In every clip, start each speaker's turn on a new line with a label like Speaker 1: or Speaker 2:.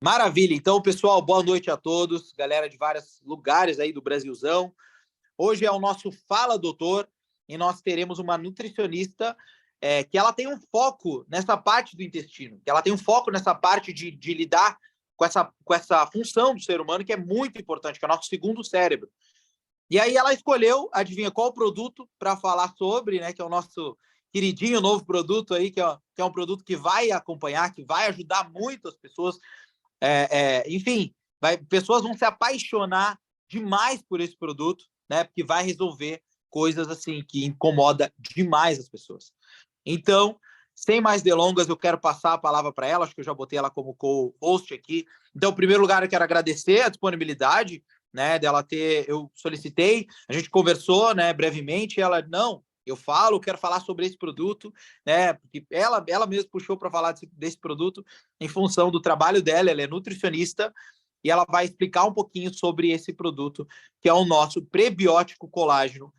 Speaker 1: Maravilha. Então, pessoal, boa noite a todos, galera de vários lugares aí do Brasilzão. Hoje é o nosso Fala Doutor e nós teremos uma nutricionista que ela tem um foco nessa parte do intestino, que ela tem um foco nessa parte de lidar com essa função do ser humano que é muito importante, que é o nosso segundo cérebro. E aí ela escolheu, adivinha qual produto para falar sobre, né? Que é o nosso queridinho novo produto aí, que é um produto que vai acompanhar, que vai ajudar muito as pessoas. Enfim, pessoas vão se apaixonar demais por esse produto, né? Porque vai resolver coisas assim que incomoda demais as pessoas. Então, sem mais delongas, eu quero passar a palavra para ela. Acho que eu já botei ela como co-host aqui. Então, em primeiro lugar, eu quero agradecer a disponibilidade, né, dela ter. Eu solicitei, a gente conversou, né, brevemente. E ela não. Eu quero falar sobre esse produto, né? Porque ela mesma puxou para falar desse produto em função do trabalho dela. Ela é nutricionista e ela vai explicar um pouquinho sobre esse produto, que é o nosso prebiótico colágeno,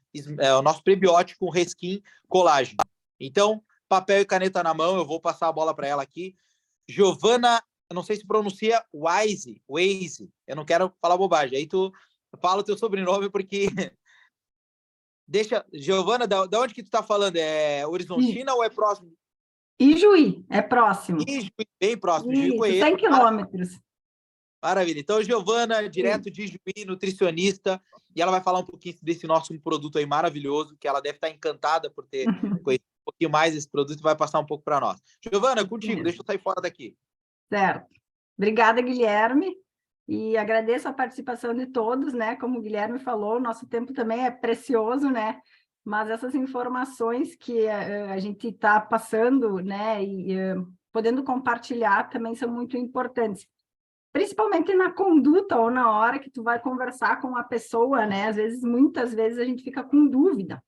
Speaker 1: o nosso prebiótico Reskin Colágeno. Então, papel e caneta na mão, eu vou passar a bola para ela aqui. Giovana, eu não sei se pronuncia Wise, eu não quero falar bobagem. Aí tu fala o teu sobrenome, porque Giovana, da onde que tu tá falando? É Horizontina ou é próximo?
Speaker 2: Ijuí, é próximo.
Speaker 1: Ijuí, bem próximo.
Speaker 2: Isso,
Speaker 1: Ijuí conheço.
Speaker 2: 100 quilômetros.
Speaker 1: Maravilha. Então, Giovana, direto de Ijuí, nutricionista, e ela vai falar um pouquinho desse nosso produto aí maravilhoso, que ela deve estar encantada por ter conhecido um pouquinho mais desse produto e vai passar um pouco para nós. Giovana, contigo, deixa eu sair fora daqui.
Speaker 2: Certo. Obrigada, Guilherme. E agradeço a participação de todos, né? Como o Guilherme falou, nosso tempo também é precioso, né? Mas essas informações que a gente está passando, né? E podendo compartilhar também são muito importantes. Principalmente na conduta ou na hora que tu vai conversar com a pessoa, né? Muitas vezes a gente fica com dúvida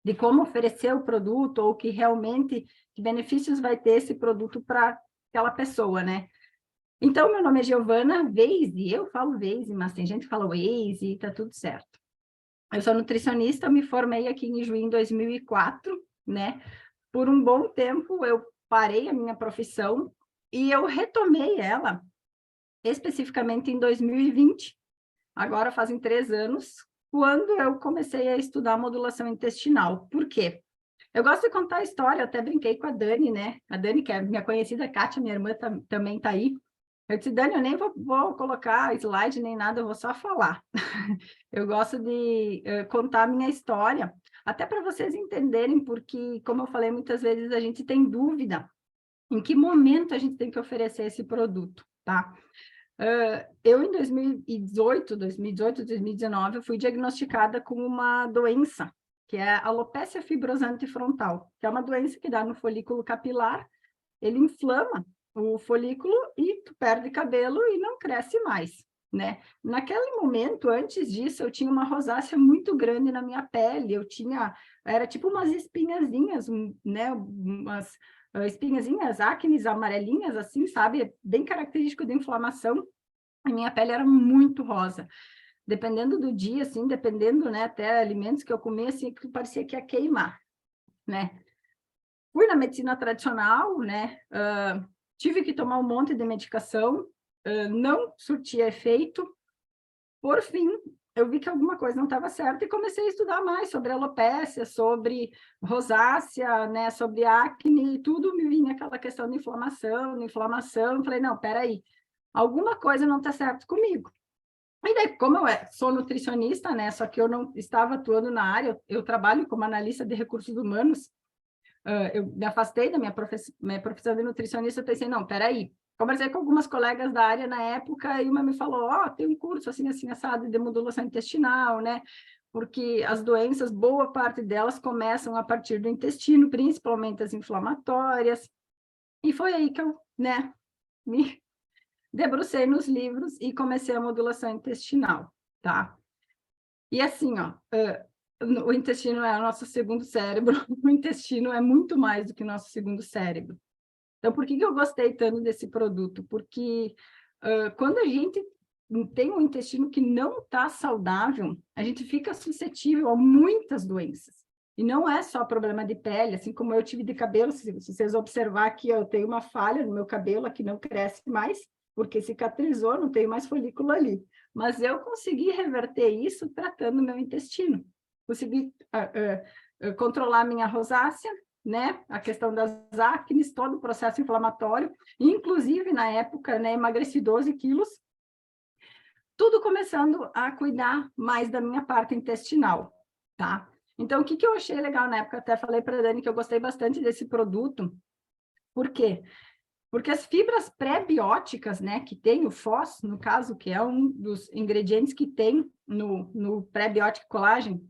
Speaker 2: de como oferecer o produto ou que benefícios vai ter esse produto para aquela pessoa, né? Então, meu nome é Giovana Weise, eu falo Weise, mas tem gente que fala Weise e tá tudo certo. Eu sou nutricionista, me formei aqui em Juí em 2004, né? Por um bom tempo eu parei a minha profissão e eu retomei ela especificamente em 2020, agora fazem 3 anos, quando eu comecei a estudar modulação intestinal. Por quê? Eu gosto de contar a história, eu até brinquei com a Dani, né? A Dani, que é minha conhecida, Kátia, minha irmã também tá aí. Eu disse, Dani, eu nem vou colocar slide nem nada, eu vou só falar. Eu gosto de contar a minha história, até para vocês entenderem, porque, como eu falei, muitas vezes a gente tem dúvida em que momento a gente tem que oferecer esse produto, tá? Eu, em 2018, 2019, eu fui diagnosticada com uma doença, que é a alopecia fibrosante frontal, que é uma doença que dá no folículo capilar, ele inflama o folículo e tu perde cabelo e não cresce mais, né? Naquele momento, antes disso, eu tinha uma rosácea muito grande na minha pele, era tipo umas espinhazinhas, né? Umas espinhazinhas, acnes amarelinhas, assim, sabe? Bem característico de inflamação. A minha pele era muito rosa. Dependendo do dia, assim, dependendo, né, até alimentos que eu comia, assim, que parecia que ia queimar, né? Fui na medicina tradicional, né? Tive que tomar um monte de medicação, não surtia efeito. Por fim, eu vi que alguma coisa não estava certa e comecei a estudar mais sobre alopecia, sobre rosácea, né? Sobre acne, e tudo me vinha aquela questão de inflamação. Falei, não, peraí, alguma coisa não está certo comigo. E daí, como eu sou nutricionista, né? Só que eu não estava atuando na área, eu trabalho como analista de recursos humanos. Eu me afastei da minha profissão de nutricionista, eu pensei, não, peraí. Conversei com algumas colegas da área na época e uma me falou, tem um curso assim, assim, assado de modulação intestinal, né? Porque as doenças, boa parte delas começam a partir do intestino, principalmente as inflamatórias. E foi aí que eu, né, me debrucei nos livros e comecei a modulação intestinal, tá? E assim, ó, o intestino é o nosso segundo cérebro, o intestino é muito mais do que o nosso segundo cérebro. Então, por que eu gostei tanto desse produto? Porque quando a gente tem um intestino que não está saudável, a gente fica suscetível a muitas doenças. E não é só problema de pele, assim como eu tive de cabelo, se vocês observar aqui, eu tenho uma falha no meu cabelo, aqui não cresce mais, porque cicatrizou, não tenho mais folículo ali. Mas eu consegui reverter isso tratando meu intestino. Consegui controlar a minha rosácea, né? A questão das acnes, todo o processo inflamatório, inclusive na época, né, emagreci 12 quilos, tudo começando a cuidar mais da minha parte intestinal, tá? Então, o que eu achei legal na época, até falei para a Dani que eu gostei bastante desse produto. Por quê? Porque as fibras pré-bióticas, né, que tem o FOS, no caso, que é um dos ingredientes que tem no pré-biótico colágeno,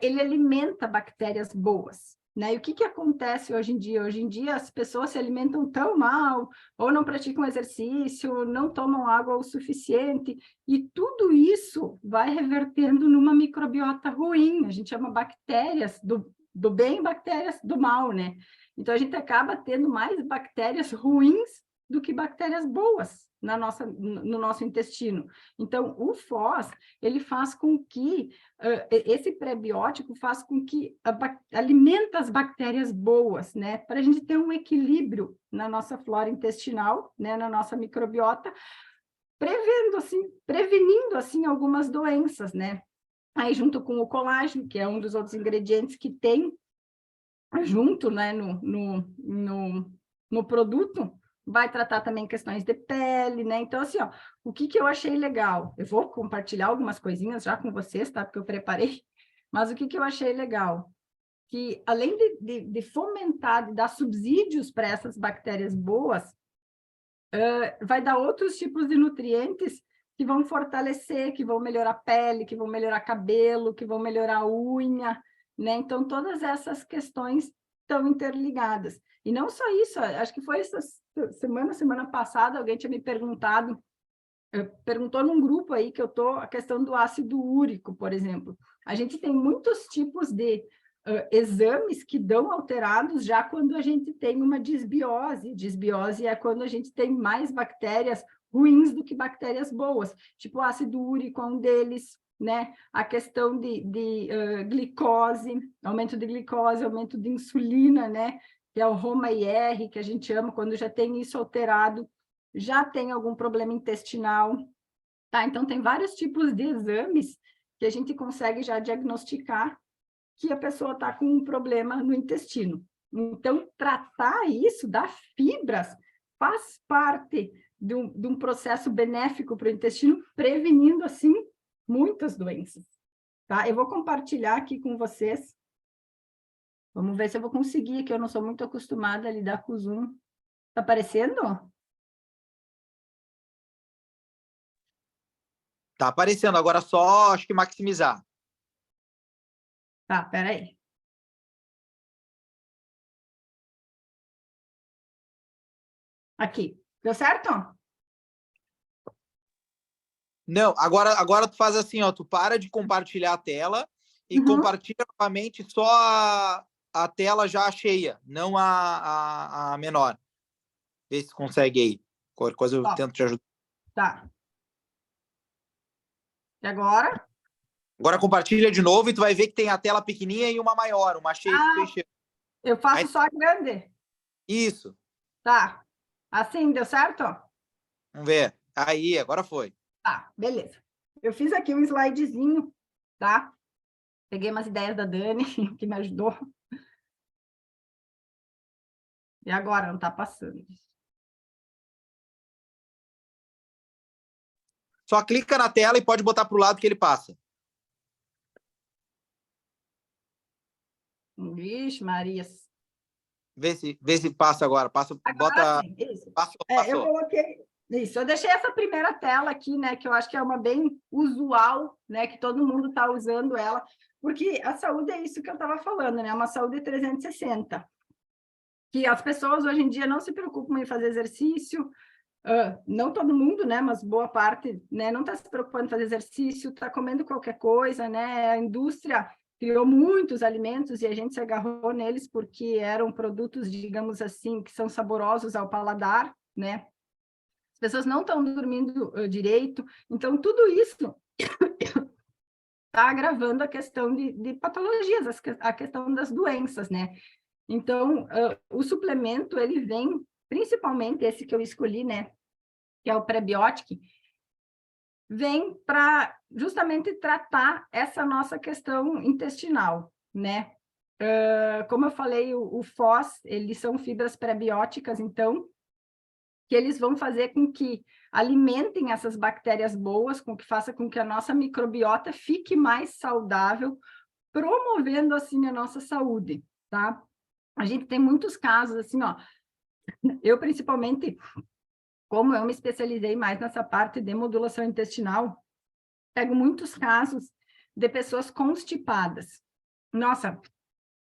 Speaker 2: ele alimenta bactérias boas, né? E o que acontece hoje em dia? Hoje em dia as pessoas se alimentam tão mal, ou não praticam exercício, não tomam água o suficiente, e tudo isso vai revertendo numa microbiota ruim. A gente chama bactérias do bem e bactérias do mal, né? Então a gente acaba tendo mais bactérias ruins do que bactérias boas no nosso intestino. Então, o FOS, ele faz com que, esse prebiótico faz com que alimenta as bactérias boas, né? Para a gente ter um equilíbrio na nossa flora intestinal, né? Na nossa microbiota, prevenindo, assim, algumas doenças, né? Aí, junto com o colágeno, que é um dos outros ingredientes que tem junto, né, no produto, vai tratar também questões de pele, né? Então, assim, ó, o que eu achei legal? Eu vou compartilhar algumas coisinhas já com vocês, tá? Porque eu preparei. Mas o que eu achei legal? Que, além de fomentar, de dar subsídios para essas bactérias boas, vai dar outros tipos de nutrientes que vão fortalecer, que vão melhorar a pele, que vão melhorar cabelo, que vão melhorar a unha, né? Então, todas essas questões estão interligadas. E não só isso, acho que foi essa semana passada, alguém tinha me perguntou num grupo aí que eu tô, a questão do ácido úrico, por exemplo. A gente tem muitos tipos de exames que dão alterados já quando a gente tem uma disbiose. Disbiose é quando a gente tem mais bactérias ruins do que bactérias boas. Tipo, o ácido úrico é um deles, né? A questão de glicose, aumento de glicose, aumento de insulina, né? Que é o Roma-IR, que a gente chama, quando já tem isso alterado, já tem algum problema intestinal, tá? Então, tem vários tipos de exames que a gente consegue já diagnosticar que a pessoa está com um problema no intestino. Então, tratar isso, dar fibras, faz parte de um processo benéfico para o intestino, prevenindo, assim, muitas doenças, tá? Eu vou compartilhar aqui com vocês. Vamos ver se eu vou conseguir, que eu não sou muito acostumada a lidar com o Zoom. Tá aparecendo?
Speaker 1: Tá aparecendo, agora só acho que maximizar.
Speaker 2: Tá, peraí. Aqui. Deu certo?
Speaker 1: Não, agora tu faz assim, ó, tu para de compartilhar a tela e compartilha novamente só a tela já cheia, não a menor. Vê se consegue aí. Qualquer coisa eu tento te ajudar.
Speaker 2: Tá. E agora?
Speaker 1: Agora compartilha de novo e tu vai ver que tem a tela pequenininha e uma maior, uma cheia que tu encheu.
Speaker 2: Eu faço
Speaker 1: Aí,
Speaker 2: só a grande.
Speaker 1: isso.
Speaker 2: Tá. Assim, deu certo?
Speaker 1: Vamos ver. Aí, agora foi.
Speaker 2: Tá, beleza. Eu fiz aqui um slidezinho, tá? Peguei umas ideias da Dani, que me ajudou. E agora não tá passando.
Speaker 1: Só clica na tela e pode botar para o lado que ele passa.
Speaker 2: Vixe, Marias.
Speaker 1: Vê se passa agora. Passa,
Speaker 2: Agora
Speaker 1: bota.
Speaker 2: sim, isso.
Speaker 1: Passou.
Speaker 2: Eu coloquei isso. Eu deixei essa primeira tela aqui, né? Que eu acho que é uma bem usual, né? Que todo mundo está usando ela, porque a saúde é isso que eu estava falando, né? Uma saúde 360. Que as pessoas hoje em dia não se preocupam em fazer exercício, não todo mundo, né? Mas boa parte, né? Não está se preocupando em fazer exercício, está comendo qualquer coisa, né? A indústria criou muitos alimentos e a gente se agarrou neles porque eram produtos, digamos assim, que são saborosos ao paladar, né? As pessoas não estão dormindo direito, então tudo isso está agravando a questão de patologias, a questão das doenças, né? Então, o suplemento, ele vem, principalmente esse que eu escolhi, né? que é o prebiótico, vem para justamente tratar essa nossa questão intestinal, né? Como eu falei, o FOS, eles são fibras prebióticas, então, que eles vão fazer com que alimentem essas bactérias boas, com que faça com que a nossa microbiota fique mais saudável, promovendo, assim, a nossa saúde, tá? A gente tem muitos casos, assim, ó, eu principalmente, como eu me especializei mais nessa parte de modulação intestinal, pego muitos casos de pessoas constipadas. Nossa,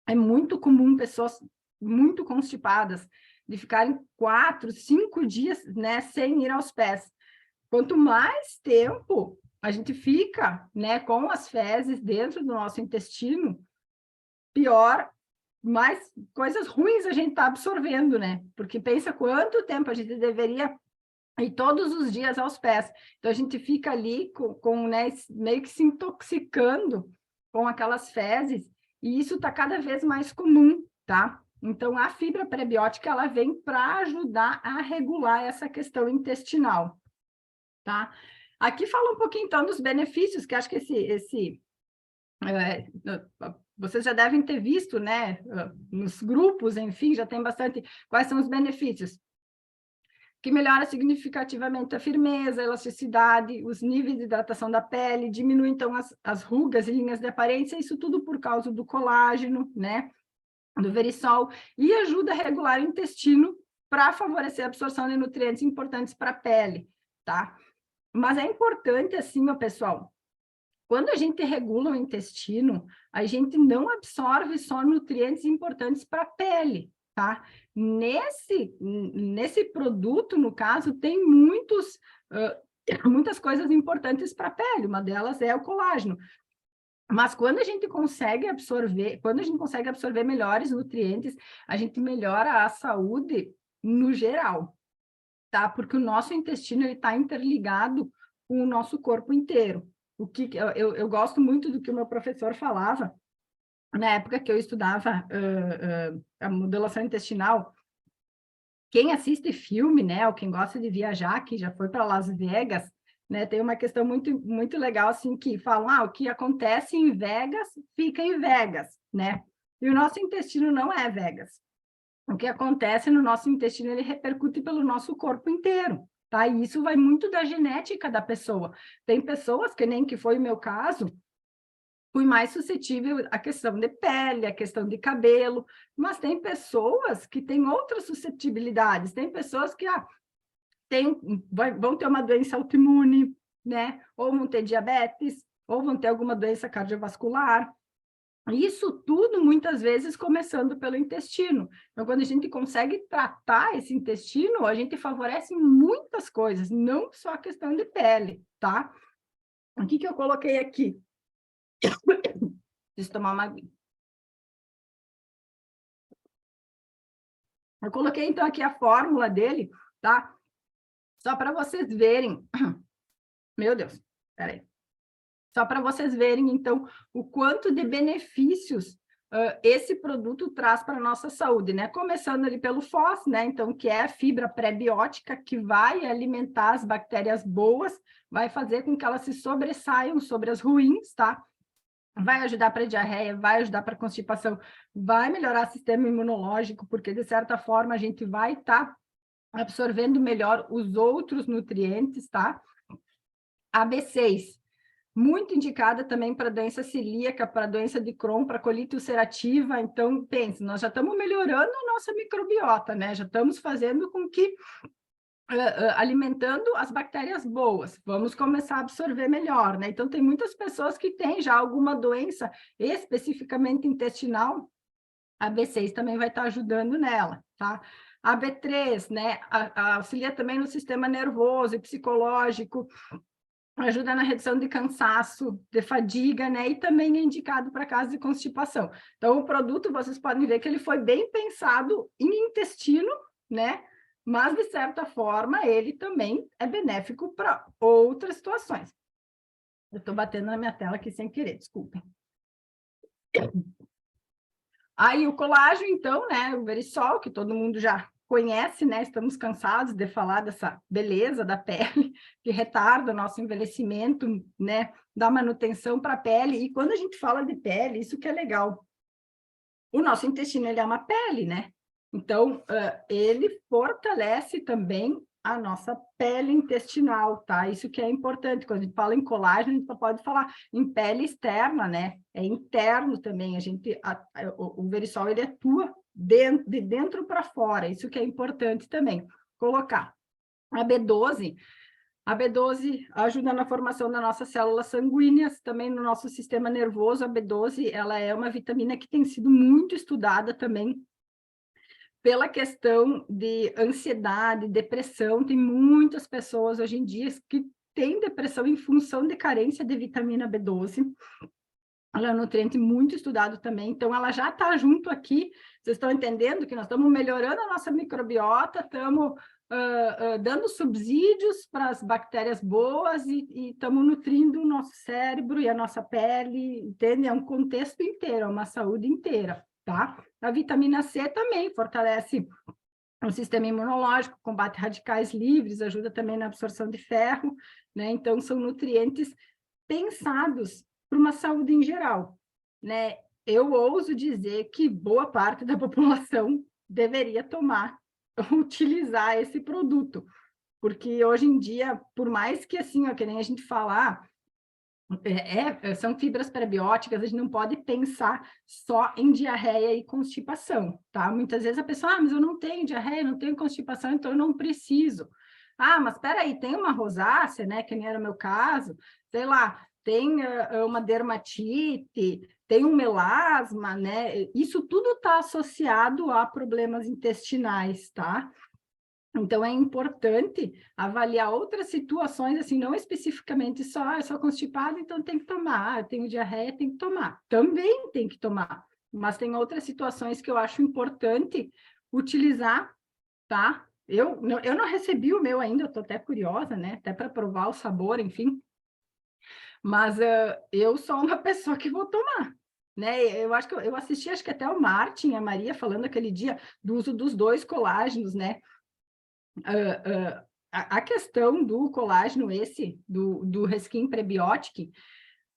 Speaker 2: é muito comum pessoas muito constipadas, de ficarem 4, 5 dias, né, sem ir aos pés. Quanto mais tempo a gente fica, né, com as fezes dentro do nosso intestino, pior, mais coisas ruins a gente está absorvendo, né? Porque pensa quanto tempo a gente deveria ir todos os dias aos pés. Então, a gente fica ali né, meio que se intoxicando com aquelas fezes, e isso está cada vez mais comum, tá? Então, a fibra prebiótica, ela vem para ajudar a regular essa questão intestinal, tá? Aqui fala um pouquinho, então, dos benefícios, que acho que vocês já devem ter visto, né? Nos grupos, enfim, já tem bastante. Quais são os benefícios? Que melhora significativamente a firmeza, a elasticidade, os níveis de hidratação da pele, diminui, então, as rugas e linhas de aparência, isso tudo por causa do colágeno, né? Do verisol, e ajuda a regular o intestino para favorecer a absorção de nutrientes importantes para a pele, tá? Mas é importante, assim, meu pessoal, quando a gente regula o intestino, a gente não absorve só nutrientes importantes para a pele, tá? Nesse produto, no caso, tem muitas coisas importantes para a pele, uma delas é o colágeno. Mas quando a gente consegue absorver melhores nutrientes, a gente melhora a saúde no geral, tá? Porque o nosso intestino está interligado com o nosso corpo inteiro. Eu gosto muito do que o meu professor falava, na época que eu estudava a modulação intestinal. Quem assiste filme, né, ou quem gosta de viajar, que já foi para Las Vegas, né, tem uma questão muito, muito legal, assim, que falam, o que acontece em Vegas, fica em Vegas, né? E o nosso intestino não é Vegas. O que acontece no nosso intestino, ele repercute pelo nosso corpo inteiro, tá? E isso vai muito da genética da pessoa. Tem pessoas, que nem que foi o meu caso, fui mais suscetível à questão de pele, à questão de cabelo, mas tem pessoas que têm outras suscetibilidades, tem pessoas que vão ter uma doença autoimune, né? Ou vão ter diabetes, ou vão ter alguma doença cardiovascular. Isso tudo, muitas vezes, começando pelo intestino. Então, quando a gente consegue tratar esse intestino, a gente favorece muitas coisas, não só a questão de pele, tá? O que eu coloquei aqui? Preciso tomar uma aguinha. Eu coloquei, então, aqui a fórmula dele, tá? Só para vocês verem. Meu Deus, peraí. Só para vocês verem, então, o quanto de benefícios esse produto traz para a nossa saúde, né? Começando ali pelo FOS, né? Então, que é a fibra prebiótica que vai alimentar as bactérias boas, vai fazer com que elas se sobressaiam sobre as ruins, tá? Vai ajudar para diarreia, vai ajudar para constipação, vai melhorar o sistema imunológico, porque, de certa forma, a gente vai estar absorvendo melhor os outros nutrientes, tá? A B6, muito indicada também para doença celíaca, para doença de Crohn, para colite ulcerativa. Então, pense, nós já estamos melhorando a nossa microbiota, né? Já estamos fazendo com que alimentando as bactérias boas, vamos começar a absorver melhor, né? Então, tem muitas pessoas que têm já alguma doença especificamente intestinal, a B6 também vai estar ajudando nela, tá? A B3, né, auxilia também no sistema nervoso e psicológico, ajuda na redução de cansaço, de fadiga, né? E também é indicado para casos de constipação. Então, o produto, vocês podem ver que ele foi bem pensado em intestino, né? Mas, de certa forma, ele também é benéfico para outras situações. Eu estou batendo na minha tela aqui sem querer, desculpem. Aí, o colágeno, então, né? O verisol, que todo mundo já conhece, né? Estamos cansados de falar dessa beleza da pele, que retarda o nosso envelhecimento, né? Dá manutenção para a pele. E quando a gente fala de pele, isso que é legal. O nosso intestino, ele é uma pele, né? Então, ele fortalece também a nossa pele intestinal, tá? Isso que é importante. Quando a gente fala em colágeno, a gente só pode falar em pele externa, né? É interno também. O Verisol, ele atua de dentro para fora. Isso que é importante também. Colocar a B12 ajuda na formação das nossas células sanguíneas, também no nosso sistema nervoso. A B12, ela é uma vitamina que tem sido muito estudada também pela questão de ansiedade, depressão. Tem muitas pessoas hoje em dia que têm depressão em função de carência de vitamina B12. Ela é um nutriente muito estudado também, então ela já está junto aqui. Vocês estão entendendo que nós estamos melhorando a nossa microbiota, estamos dando subsídios para as bactérias boas e estamos nutrindo o nosso cérebro e a nossa pele, entende? É um contexto inteiro, é uma saúde inteira, tá? A vitamina C também fortalece o sistema imunológico, combate radicais livres, ajuda também na absorção de ferro, né? Então, são nutrientes pensados para uma saúde em geral, né? Eu ouso dizer que boa parte da população deveria utilizar esse produto, porque hoje em dia, por mais que assim, ó, que nem a gente falar, são fibras prebióticas, a gente não pode pensar só em diarreia e constipação, tá? Muitas vezes a pessoa, mas eu não tenho diarreia, não tenho constipação, então eu não preciso. Ah, mas espera aí, tem uma rosácea, né, que nem era o meu caso, sei lá, tem uma dermatite, tem um melasma, né? Isso tudo está associado a problemas intestinais, tá? Então, é importante avaliar outras situações, assim, não especificamente só, eu sou constipada, então tem que tomar, eu tenho diarreia, tem que tomar. Também tem que tomar, mas tem outras situações que eu acho importante utilizar, tá? Eu não recebi o meu ainda, eu estou até curiosa, né? Até para provar o sabor, enfim. Mas eu sou uma pessoa que vou tomar, né? Eu acho que eu assisti, acho que até o Martin e a Maria falando aquele dia do uso dos 2 colágenos, né? A questão do colágeno, do Reskin Prebiotic,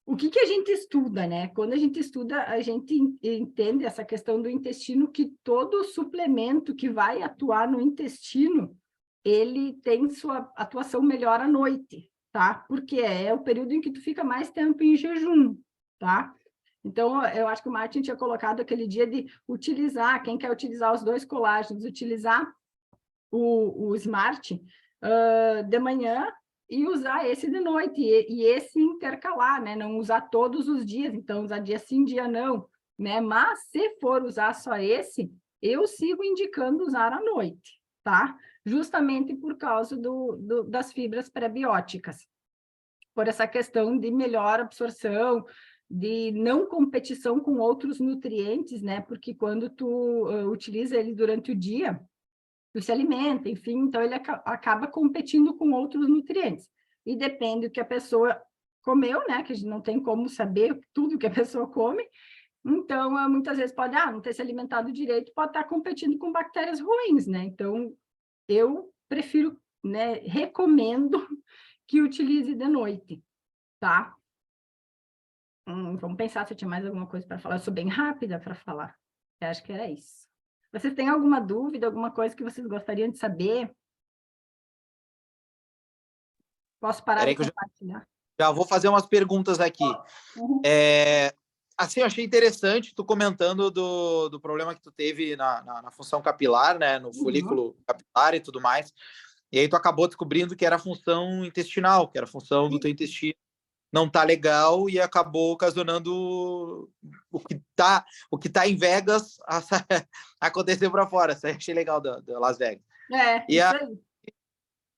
Speaker 2: o que a gente estuda, né? Quando a gente estuda, a gente entende essa questão do intestino, que todo suplemento que vai atuar no intestino, ele tem sua atuação melhor à noite, tá? Porque é o período em que tu fica mais tempo em jejum, tá? Então, eu acho que o Martin tinha colocado aquele dia de utilizar, quem quer utilizar os 2 colágenos, utilizar o Smart de manhã e usar esse de noite, e esse intercalar, né? Não usar todos os dias, então usar dia sim, dia não, né? Mas se for usar só esse, eu sigo indicando usar à noite, tá? Justamente por causa das fibras prebióticas, por essa questão de melhor absorção, de não competição com outros nutrientes, né? Porque quando tu utiliza ele durante o dia, se alimenta, enfim, então ele acaba competindo com outros nutrientes. E depende do que a pessoa comeu, né? Que a gente não tem como saber tudo que a pessoa come. Então, muitas vezes pode, não ter se alimentado direito, pode estar competindo com bactérias ruins, né? Então, eu prefiro, né, recomendo que utilize de noite, tá? Vamos pensar se eu tinha mais alguma coisa para falar. Eu sou bem rápida para falar. Eu acho que era isso. Vocês têm alguma dúvida, alguma coisa que vocês gostariam de saber? Posso parar de compartilhar?
Speaker 1: Já vou fazer umas perguntas aqui.
Speaker 2: Uhum.
Speaker 1: Assim, eu achei interessante tu comentando do problema que tu teve na função capilar, né? No folículo capilar e tudo mais. E aí tu acabou descobrindo que era a função intestinal, que era a função do teu intestino não tá legal e acabou ocasionando o que tá em Vegas aconteceu para fora. Isso aí achei legal da Las Vegas.
Speaker 2: Isso aí.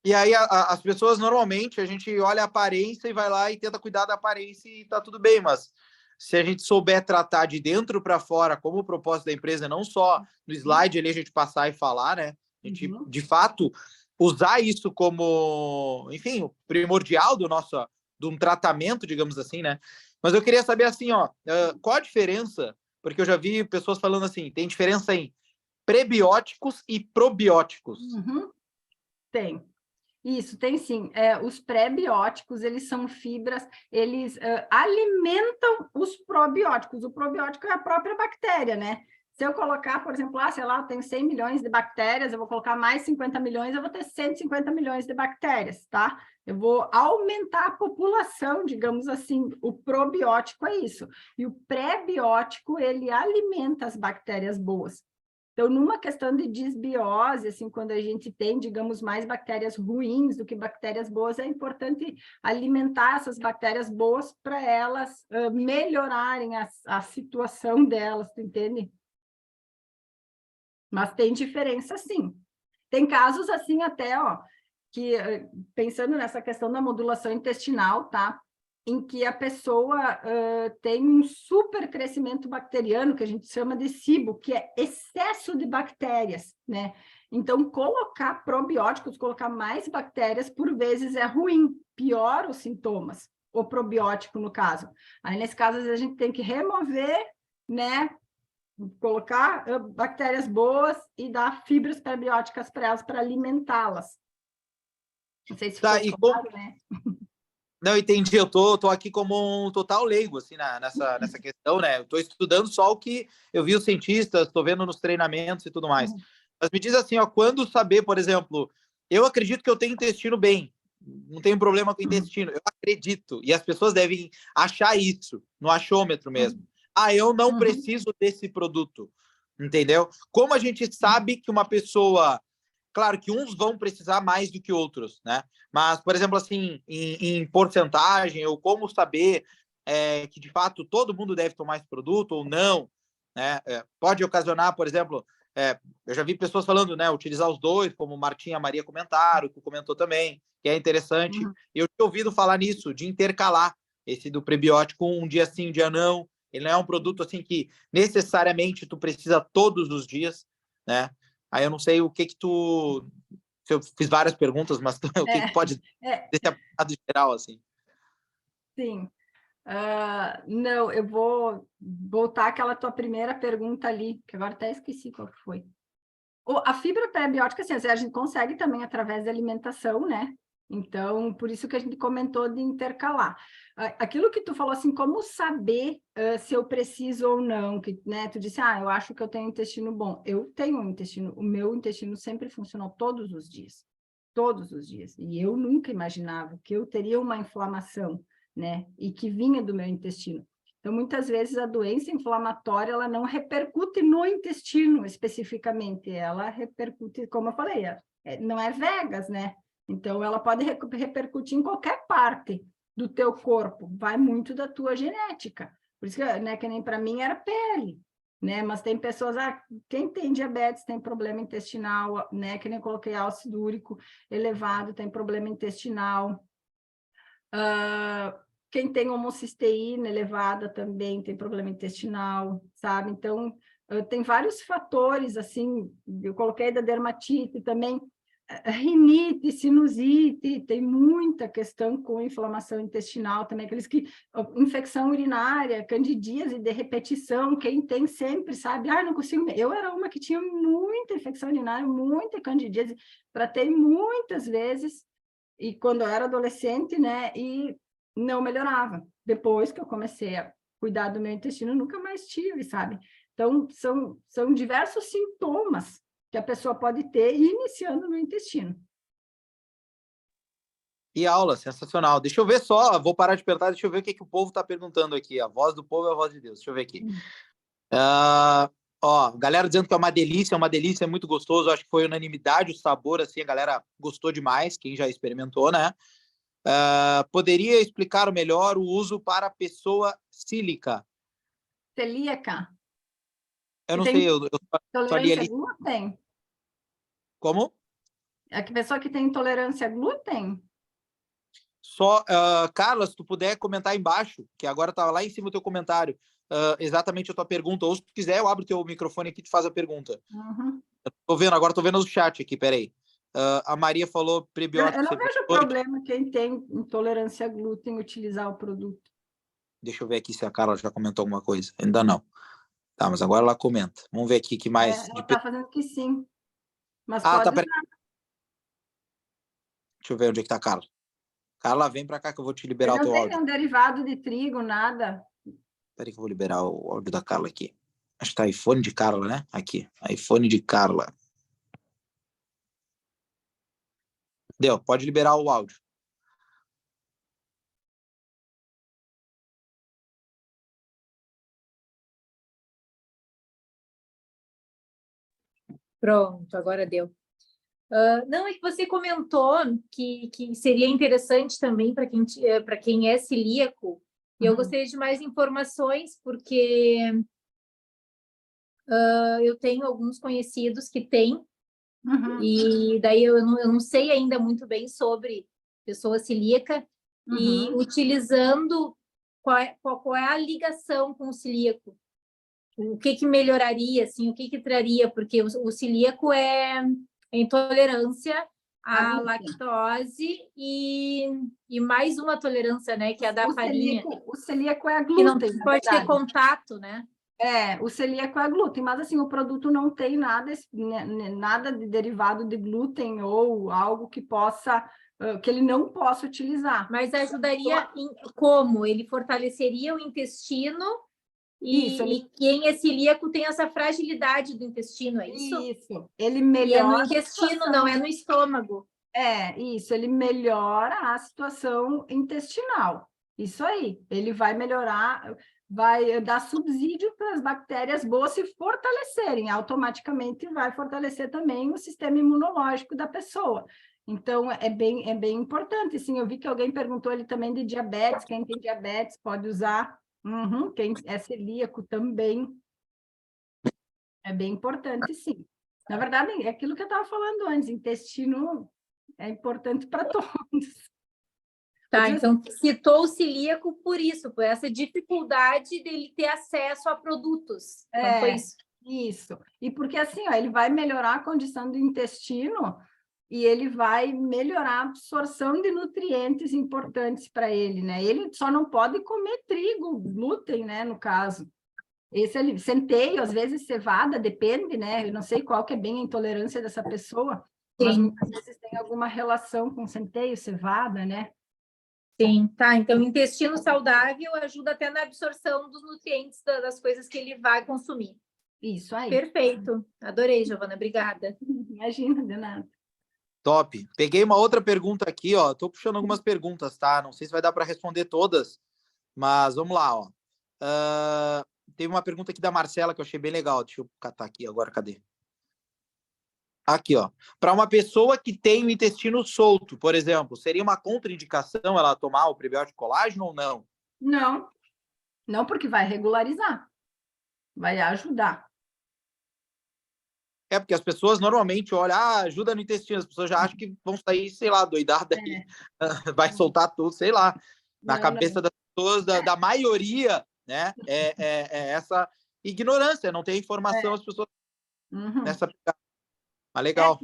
Speaker 1: E aí as pessoas normalmente a gente olha a aparência e vai lá e tenta cuidar da aparência e tá tudo bem, mas se a gente souber tratar de dentro para fora, como o propósito da empresa, não só no slide ali a gente passar e falar, né? A gente, de fato, usar isso como, enfim, o primordial de um tratamento, digamos assim, né? Mas eu queria saber assim, ó, qual a diferença? Porque eu já vi pessoas falando assim, tem diferença em prebióticos e probióticos.
Speaker 2: Tem. Isso, tem sim. Os pré-bióticos, eles são fibras, eles alimentam os probióticos. O probiótico é a própria bactéria, né? Se eu colocar, por exemplo, sei lá, eu tenho 100 milhões de bactérias, eu vou colocar mais 50 milhões, eu vou ter 150 milhões de bactérias, tá? Eu vou aumentar a população, digamos assim. O probiótico é isso. E o pré-biótico, ele alimenta as bactérias boas. Então, numa questão de disbiose, assim, quando a gente tem, digamos, mais bactérias ruins do que bactérias boas, é importante alimentar essas bactérias boas para elas melhorarem a situação delas, tu entende? Mas tem diferença, sim. Tem casos, assim, até, que, pensando nessa questão da modulação intestinal, tá? Em que a pessoa tem um super crescimento bacteriano, que a gente chama de SIBO, que é excesso de bactérias, né? Então, colocar probióticos, colocar mais bactérias, por vezes é ruim, piora os sintomas, o probiótico, no caso. Aí, nesse caso, a gente tem que remover, né? Colocar bactérias boas e dar fibras prebióticas para elas, para alimentá-las. Não sei se ficou claro, né?
Speaker 1: Não, entendi. Eu tô aqui como um total leigo, assim, nessa questão, né? Eu tô estudando só o que eu vi os cientistas, tô vendo nos treinamentos e tudo mais. Mas me diz assim, quando saber, por exemplo, eu acredito que eu tenho intestino bem, não tenho problema com o intestino, eu acredito, e as pessoas devem achar isso, no achômetro mesmo. Eu não preciso desse produto, entendeu? Como a gente sabe que uma pessoa... Claro que uns vão precisar mais do que outros, né? Mas, por exemplo, assim, em porcentagem, ou como saber que, de fato, todo mundo deve tomar esse produto ou não, né? Pode ocasionar, por exemplo, eu já vi pessoas falando, né, utilizar os dois, como o Martim e a Maria comentaram, que comentou também, que é interessante. Eu tinha ouvido falar nisso, de intercalar esse do prebiótico um dia sim, um dia não. Ele não é um produto, assim, que necessariamente tu precisa todos os dias, né? Aí eu não sei o que tu... Eu fiz várias perguntas, mas o que pode desse aplicado geral, assim?
Speaker 2: Sim. Não, eu vou voltar àquela tua primeira pergunta ali, que agora até esqueci qual que foi. A fibra pré-biótica, assim, a gente consegue também através da alimentação, né? Então, por isso que a gente comentou de intercalar. Aquilo que tu falou, assim, como saber se eu preciso ou não, que, né? Tu disse, eu acho que eu tenho intestino bom. Eu tenho um intestino, o meu intestino sempre funcionou todos os dias. Todos os dias. E eu nunca imaginava que eu teria uma inflamação, né? E que vinha do meu intestino. Então, muitas vezes, a doença inflamatória, ela não repercute no intestino, especificamente. Ela repercute, como eu falei, não é Vegas, né? Então, ela pode repercutir em qualquer parte do teu corpo. Vai muito da tua genética. Por isso que, né, que nem para mim era pele, né? Mas tem pessoas, quem tem diabetes tem problema intestinal, né? Que nem eu coloquei ácido úrico elevado, tem problema intestinal. Quem tem homocisteína elevada também tem problema intestinal, sabe? Então, tem vários fatores, assim, eu coloquei da dermatite também, rinite, sinusite, tem muita questão com inflamação intestinal também, aqueles que, infecção urinária, candidíase de repetição, quem tem sempre, sabe? Não consigo, eu era uma que tinha muita infecção urinária, muita candidíase, tratei muitas vezes, e quando eu era adolescente, né, e não melhorava. Depois que eu comecei a cuidar do meu intestino, nunca mais tive, sabe? Então, são diversos sintomas que a pessoa pode ter iniciando no intestino.
Speaker 1: E aula, sensacional. Deixa eu ver só, vou parar de perguntar, deixa eu ver o que o povo está perguntando aqui. A voz do povo é a voz de Deus. Deixa eu ver aqui. Galera dizendo que é uma delícia, é muito gostoso. Acho que foi unanimidade o sabor, assim, a galera gostou demais, quem já experimentou, né? Poderia explicar melhor o uso para pessoa cílica?
Speaker 2: Celíaca.
Speaker 1: Eu não sei, eu só li
Speaker 2: Intolerância
Speaker 1: ali.
Speaker 2: a glúten?
Speaker 1: Como?
Speaker 2: A pessoa que tem intolerância a glúten?
Speaker 1: Só, Carla, se tu puder comentar embaixo, que agora tá lá em cima o teu comentário, exatamente a tua pergunta, ou se tu quiser, eu abro o teu microfone aqui e te faz a pergunta. Agora tô vendo o chat aqui, peraí. A Maria falou prebiótico.
Speaker 2: Eu não vejo problema quem tem intolerância a glúten utilizar o produto.
Speaker 1: Deixa eu ver aqui se a Carla já comentou alguma coisa. Ainda não. Tá, mas agora ela comenta. Vamos ver aqui que mais.
Speaker 2: Ela está fazendo que sim. Mas
Speaker 1: Ah,
Speaker 2: pode
Speaker 1: tá.
Speaker 2: usar.
Speaker 1: Deixa eu ver onde é que tá a Carla. Carla, vem para cá que eu vou te liberar
Speaker 2: Ele
Speaker 1: o
Speaker 2: não
Speaker 1: teu
Speaker 2: tem
Speaker 1: áudio.
Speaker 2: nenhum derivado de trigo, nada.
Speaker 1: Peraí que eu vou liberar o áudio da Carla aqui. Acho que tá iPhone de Carla, né? Aqui. iPhone de Carla. Deu, pode liberar o áudio.
Speaker 3: Pronto, agora deu. Não, é que você comentou que seria interessante também para quem é celíaco, e eu gostaria de mais informações, porque eu tenho alguns conhecidos que têm, e daí eu não sei ainda muito bem sobre pessoa celíaca, e utilizando qual é a ligação com o celíaco. O que melhoraria, assim, o que traria, porque o celíaco é intolerância à lactose e mais uma tolerância, né, que é a da farinha.
Speaker 2: O celíaco é a
Speaker 3: Que não
Speaker 2: glúten,
Speaker 3: pode ter contato, né?
Speaker 2: o celíaco é a glúten, mas assim, o produto não tem nada de derivado de glúten ou algo que possa, que ele não possa utilizar.
Speaker 3: Mas ajudaria como? Ele fortaleceria o intestino e quem é celíaco tem essa fragilidade do intestino, é isso?
Speaker 2: Isso, ele melhora.
Speaker 3: E é no intestino, não é no estômago.
Speaker 2: Isso, ele melhora a situação intestinal. Isso aí, ele vai melhorar, vai dar subsídio para as bactérias boas se fortalecerem, automaticamente vai fortalecer também o sistema imunológico da pessoa. Então, é bem importante. Sim, eu vi que alguém perguntou ali também de diabetes, quem tem diabetes pode usar, quem é celíaco também. É bem importante, sim. Na verdade, é aquilo que eu estava falando antes, intestino é importante para todos.
Speaker 3: Tá, então citou o celíaco por isso, por essa dificuldade dele ter acesso a produtos. Então foi isso.
Speaker 2: Isso. E porque assim, ó, ele vai melhorar a condição do intestino e ele vai melhorar a absorção de nutrientes importantes para ele, né? Ele só não pode comer trigo, glúten, né, no caso. Esse centeio, às vezes cevada, depende, né? Eu não sei qual que é bem a intolerância dessa pessoa, mas muitas vezes tem alguma relação com centeio, cevada, né?
Speaker 3: Sim, tá. Então, o intestino saudável ajuda até na absorção dos nutrientes das coisas que ele vai consumir.
Speaker 2: Isso aí.
Speaker 3: Perfeito. Adorei, Giovana. Obrigada.
Speaker 2: Imagina, de nada.
Speaker 1: Top. Peguei uma outra pergunta aqui, ó. Tô puxando algumas perguntas, tá? Não sei se vai dar para responder todas, mas vamos lá, ó. Teve uma pergunta aqui da Marcela que eu achei bem legal. Deixa eu catar aqui agora, cadê? Aqui, ó. Para uma pessoa que tem o intestino solto, por exemplo, seria uma contraindicação ela tomar o prebiótico colágeno ou não?
Speaker 2: Não, não porque vai regularizar, vai ajudar.
Speaker 1: É porque as pessoas normalmente olham, ajuda no intestino, as pessoas já acham que vão sair, sei lá, doidada aí, vai soltar tudo, sei lá. Na cabeça das pessoas, da maioria, né? É essa ignorância, não tem informação, as pessoas nessa. Mas legal.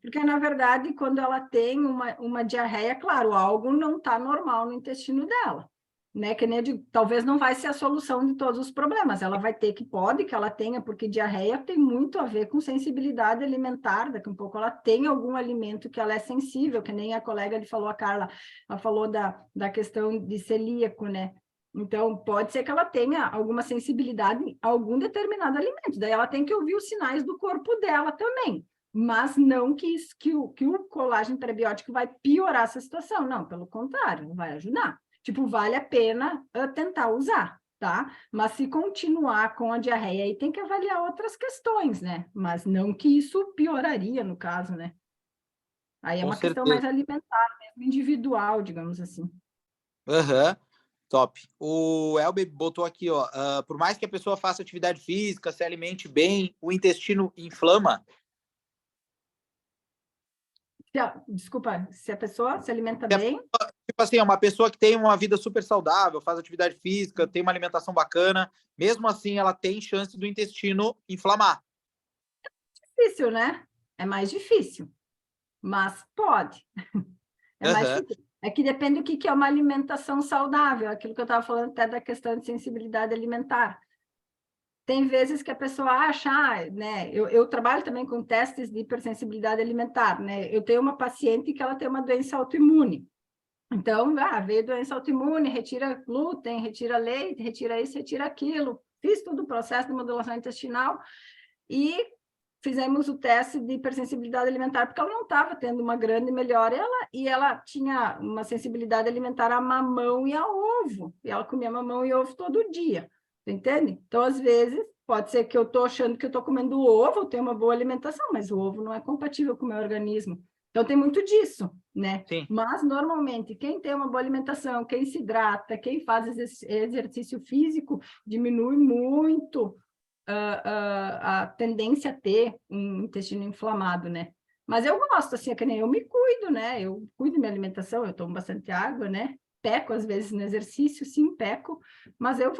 Speaker 2: Porque, na verdade, quando ela tem uma diarreia, claro, algo não está normal no intestino dela, né? Que nem eu digo, talvez não vai ser a solução de todos os problemas, ela vai ter pode que ela tenha, porque diarreia tem muito a ver com sensibilidade alimentar, daqui a um pouco ela tem algum alimento que ela é sensível, que nem a colega ali falou, a Carla, ela falou da questão de celíaco, né? Então, pode ser que ela tenha alguma sensibilidade a algum determinado alimento, daí ela tem que ouvir os sinais do corpo dela também. Mas não que o colágeno prebiótico vai piorar essa situação, não, pelo contrário, vai ajudar. Tipo, vale a pena tentar usar, tá? Mas se continuar com a diarreia, aí tem que avaliar outras questões, né? Mas não que isso pioraria, no caso, né? Aí é uma questão mais alimentar, mesmo individual, digamos assim.
Speaker 1: Top. O Elber botou aqui, ó, por mais que a pessoa faça atividade física, se alimente bem, o intestino inflama?
Speaker 2: Desculpa, se a pessoa se alimenta bem...
Speaker 1: Tipo assim, é uma pessoa que tem uma vida super saudável, faz atividade física, tem uma alimentação bacana, mesmo assim ela tem chance do intestino inflamar.
Speaker 2: Difícil, né? É mais difícil, mas pode. É mais difícil. É que depende do que é uma alimentação saudável, aquilo que eu estava falando até da questão de sensibilidade alimentar. tem vezes que a pessoa acha, né? Eu trabalho também com testes de hipersensibilidade alimentar, né? Eu tenho uma paciente que ela tem uma doença autoimune. Então, veio doença autoimune, retira glúten, retira leite, retira isso, retira aquilo. Fiz todo o processo de modulação intestinal e fizemos o teste de hipersensibilidade alimentar, porque ela não estava tendo uma grande melhora, e ela tinha uma sensibilidade alimentar a mamão e a ovo, e ela comia mamão e ovo todo dia, entende? Então, às vezes, pode ser que eu estou achando que eu estou comendo ovo, eu tenho uma boa alimentação, mas o ovo não é compatível com o meu organismo. Então, tem muito disso, né?
Speaker 1: Sim.
Speaker 2: Mas, normalmente, quem tem uma boa alimentação, quem se hidrata, quem faz exercício físico, diminui muito a tendência a ter um intestino inflamado, né? Mas eu gosto, assim, é que nem eu me cuido, né? Eu cuido da minha alimentação, eu tomo bastante água, né? Peco, às vezes, no exercício, sim, peco, mas eu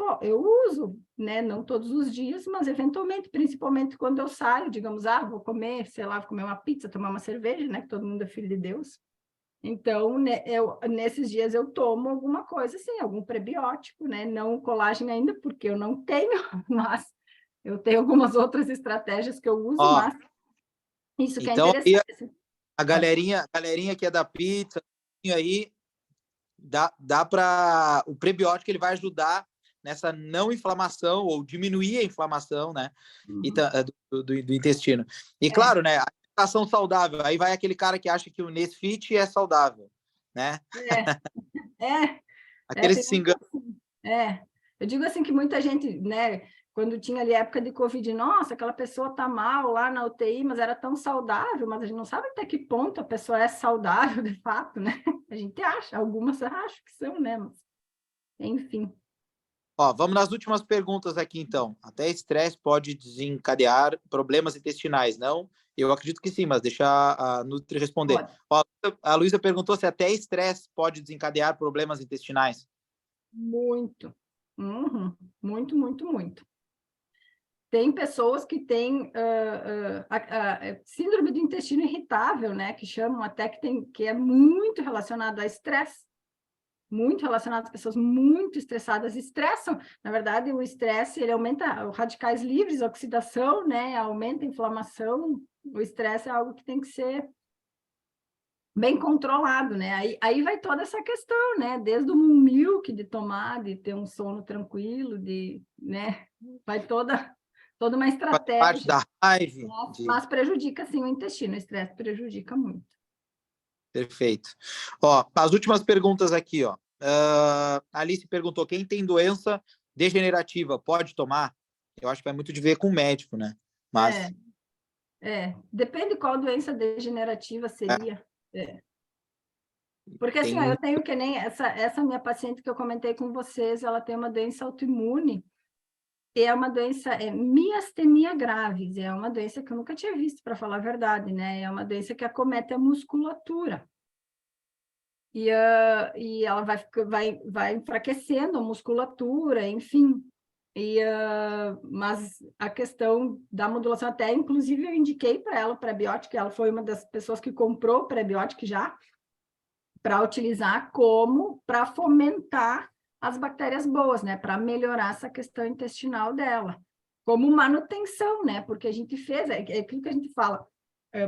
Speaker 2: uso, né? Não todos os dias, mas eventualmente, principalmente quando eu saio, digamos, vou comer, sei lá, vou comer uma pizza, tomar uma cerveja, né? Que todo mundo é filho de Deus. Então, né, nesses dias eu tomo alguma coisa, assim, algum prebiótico, né? Não colágeno ainda, porque eu não tenho, mas eu tenho algumas outras estratégias que eu uso, mas isso que é
Speaker 1: então,
Speaker 2: interessante.
Speaker 1: a galerinha que é da pizza, aí, dá para... O prebiótico ele vai ajudar nessa não inflamação ou diminuir a inflamação, né? Do intestino. E claro, né? A alimentação saudável. Aí vai aquele cara que acha que o Nesfit é saudável, né? Aquele se engana.
Speaker 2: Eu digo assim que muita gente, né? Quando tinha ali época de Covid, nossa, aquela pessoa tá mal lá na UTI, mas era tão saudável, mas a gente não sabe até que ponto a pessoa é saudável de fato, né? A gente acha, algumas acham que são, né? Mas, enfim.
Speaker 1: Vamos nas últimas perguntas aqui, então. Até estresse pode desencadear problemas intestinais, não? Eu acredito que sim, mas deixa a Nutri responder. A Luísa perguntou se até estresse pode desencadear problemas intestinais.
Speaker 2: Muito. Muito, muito, muito. Tem pessoas que têm síndrome do intestino irritável, né? Que chamam até que é muito relacionado a estresse. Muito relacionado às pessoas muito estressadas. Estressam, na verdade, o estresse, ele aumenta os radicais livres, a oxidação, né? Aumenta a inflamação. O estresse é algo que tem que ser bem controlado, né? Aí vai toda essa questão, né? Desde o milk de tomar, de ter um sono tranquilo, né? Vai toda uma estratégia.
Speaker 1: Parte da raiva.
Speaker 2: Mas prejudica, sim, o intestino. O estresse prejudica muito.
Speaker 1: Perfeito. As últimas perguntas aqui, a Alice perguntou, quem tem doença degenerativa pode tomar? Eu acho que vai muito de ver com o médico, né? Mas...
Speaker 2: Depende qual doença degenerativa seria. Porque assim, eu tenho que nem essa minha paciente que eu comentei com vocês, ela tem uma doença autoimune, e é uma doença, miastenia graves, é uma doença que eu nunca tinha visto, para falar a verdade, né? É uma doença que acomete a musculatura. E ela vai enfraquecendo a musculatura, enfim. Mas a questão da modulação, até inclusive eu indiquei para ela o prebiótico, ela foi uma das pessoas que comprou o prebiótico já, para utilizar para fomentar as bactérias boas, né? Para melhorar essa questão intestinal dela, como manutenção, né? Porque a gente fez, é aquilo que a gente fala,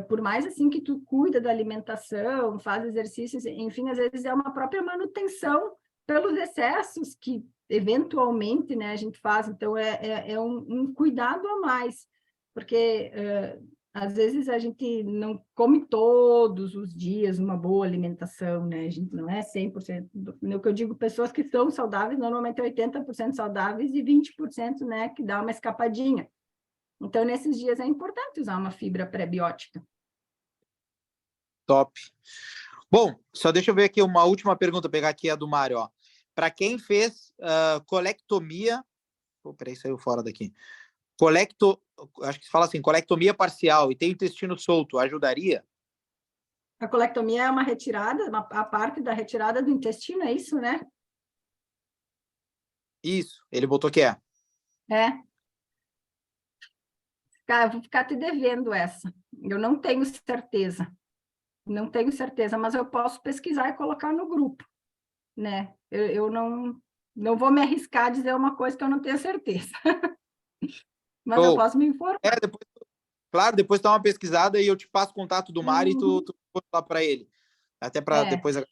Speaker 2: por mais assim que tu cuida da alimentação, faz exercícios, enfim, às vezes é uma própria manutenção pelos excessos que eventualmente, né, a gente faz, então é um cuidado a mais, porque às vezes a gente não come todos os dias uma boa alimentação, né? A gente não é 100%. No que eu digo, pessoas que são saudáveis, normalmente 80% saudáveis e 20%, né, que dá uma escapadinha. Então, nesses dias é importante usar uma fibra prebiótica.
Speaker 1: Top. Bom, só deixa eu ver aqui uma última pergunta, pegar aqui a do Mário. Para quem fez colectomia... Peraí, saiu fora daqui. Acho que se fala assim, colectomia parcial e tem intestino solto, ajudaria?
Speaker 2: A colectomia é uma retirada, a parte da retirada do intestino, é isso, né?
Speaker 1: Isso, ele botou que é.
Speaker 2: Eu vou ficar te devendo essa. Eu não tenho certeza. Não tenho certeza, mas eu posso pesquisar e colocar no grupo, né? Eu não vou me arriscar a dizer uma coisa que eu não tenho certeza. Mas eu posso me informar.
Speaker 1: Claro, depois dá uma pesquisada e eu te passo o contato do Mário e tu lá para ele. Até para depois eu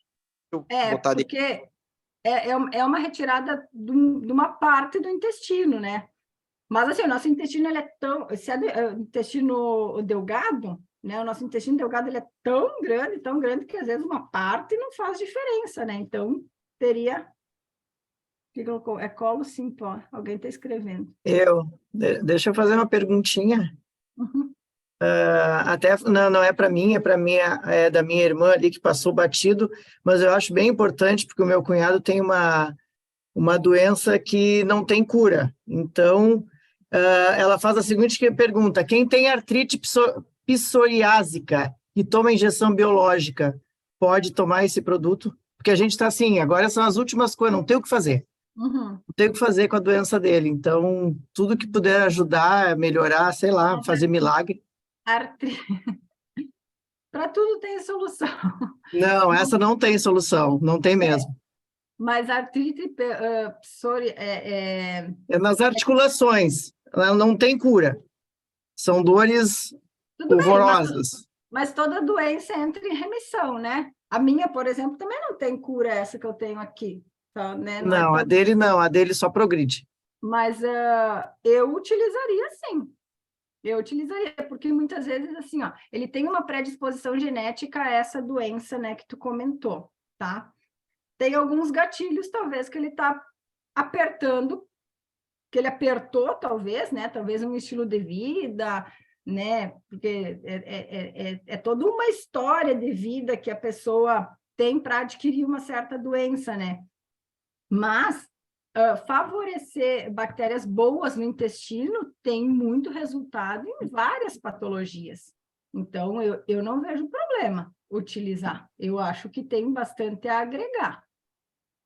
Speaker 1: botar
Speaker 2: porque é uma retirada de uma parte do intestino, né? Mas assim, o nosso intestino ele é tão, se é o intestino delgado, né? O nosso intestino delgado ele é tão grande que às vezes uma parte não faz diferença, né? Então teria é colo simpó. Alguém está escrevendo.
Speaker 4: Deixa eu fazer uma perguntinha.
Speaker 2: Uhum.
Speaker 4: Até não é para mim, é da minha irmã ali que passou batido, mas eu acho bem importante porque o meu cunhado tem uma doença que não tem cura. Então, ela faz a seguinte pergunta: quem tem artrite psoriásica e toma injeção biológica pode tomar esse produto? Porque a gente está assim, agora são as últimas coisas, não tem o que fazer. Não tem o que fazer com a doença dele. Então, tudo que puder ajudar, melhorar, sei lá, fazer milagre.
Speaker 2: Para tudo tem solução.
Speaker 4: Não, essa não tem solução, não tem mesmo.
Speaker 2: Mas a artrite psoriásica
Speaker 4: é nas articulações, ela não tem cura. São dores horrorosas.
Speaker 2: Mas toda doença entra em remissão, né? A minha, por exemplo, também não tem cura essa que eu tenho aqui. Tá, né?
Speaker 4: Não, a dele não, a dele só progride.
Speaker 2: Mas eu utilizaria sim. Eu utilizaria, porque muitas vezes, assim, ó, ele tem uma predisposição genética a essa doença, né, que tu comentou, tá? Tem alguns gatilhos, talvez, que ele tá apertando, que ele apertou, talvez, né? Talvez um estilo de vida, né? Porque é toda uma história de vida que a pessoa tem para adquirir uma certa doença, né? Mas favorecer bactérias boas no intestino tem muito resultado em várias patologias. Então, eu não vejo problema utilizar. Eu acho que tem bastante a agregar.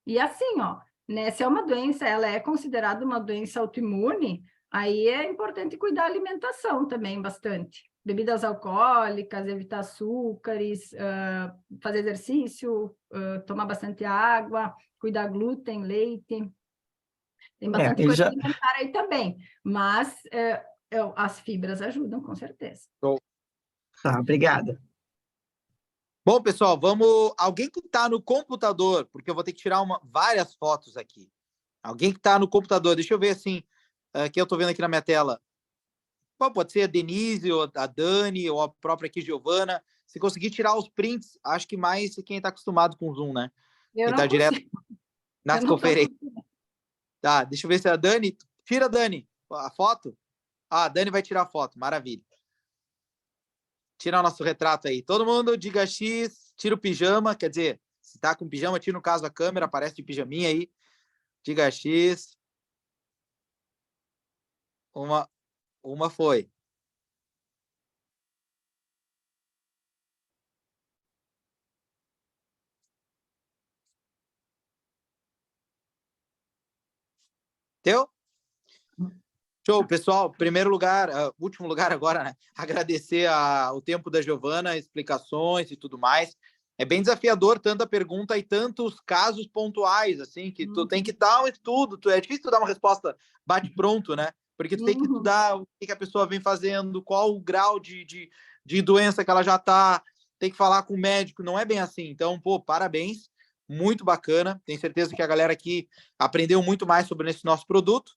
Speaker 2: E assim, ó, né, se é uma doença, ela é considerada uma doença autoimune, aí é importante cuidar da alimentação também bastante. Bebidas alcoólicas, evitar açúcares, fazer exercício, tomar bastante água, cuidar glúten, leite. Tem bastante coisa alimentar aí também, mas as fibras ajudam, com certeza.
Speaker 4: Tá, obrigada.
Speaker 1: Bom, pessoal, alguém que está no computador, porque eu vou ter que tirar várias fotos aqui. Alguém que está no computador, deixa eu ver assim, que eu estou vendo aqui na minha tela. Pode ser a Denise, ou a Dani, ou a própria aqui, Giovana. Se conseguir tirar os prints, acho que mais quem está acostumado com o Zoom, né? Quem está direto nas conferências. Tá, deixa eu ver se é a Dani. Tira, Dani, a foto. Ah, a Dani vai tirar a foto, maravilha. Tira o nosso retrato aí. Todo mundo, diga X, tira o pijama, quer dizer, se tá com pijama, tira no caso a câmera, aparece de pijaminha aí. Diga X. Uma foi. Deu? Show, pessoal. Primeiro lugar, último lugar agora, né? Agradecer o tempo da Giovana, explicações e tudo mais. É bem desafiador tanta pergunta e tantos casos pontuais, assim, que tu tem que dar um estudo. É difícil tu dar uma resposta bate-pronto, né? Porque tu tem que estudar o que a pessoa vem fazendo, qual o grau de doença que ela já tá, tem que falar com o médico, não é bem assim. Então, pô, parabéns, muito bacana. Tenho certeza que a galera aqui aprendeu muito mais sobre esse nosso produto.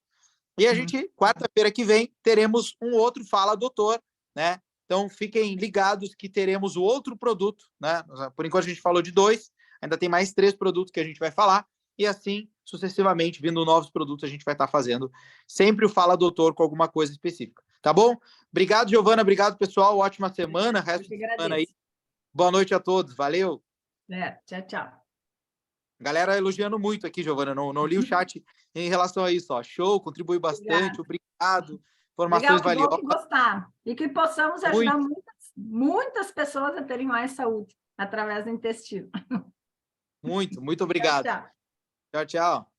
Speaker 1: E a gente, quarta-feira que vem, teremos um outro Fala Doutor, né? Então, fiquem ligados que teremos o outro produto, né? Por enquanto, a gente falou de 2, ainda tem mais 3 produtos que a gente vai falar, e assim, sucessivamente, vindo novos produtos, a gente vai estar fazendo sempre o Fala Doutor com alguma coisa específica, tá bom? Obrigado, Giovana, obrigado, pessoal, ótima semana, resto de semana aí. Boa noite a todos, valeu!
Speaker 2: Tchau, tchau.
Speaker 1: Galera elogiando muito aqui, Giovana. Não li o chat em relação a isso. Ó. Show, contribui bastante. Obrigado. Informações valiosas.
Speaker 2: Que gostar. E que possamos ajudar muitas pessoas a terem mais saúde através do intestino.
Speaker 1: Muito obrigado.
Speaker 2: Tchau, tchau.
Speaker 1: Tchau, tchau.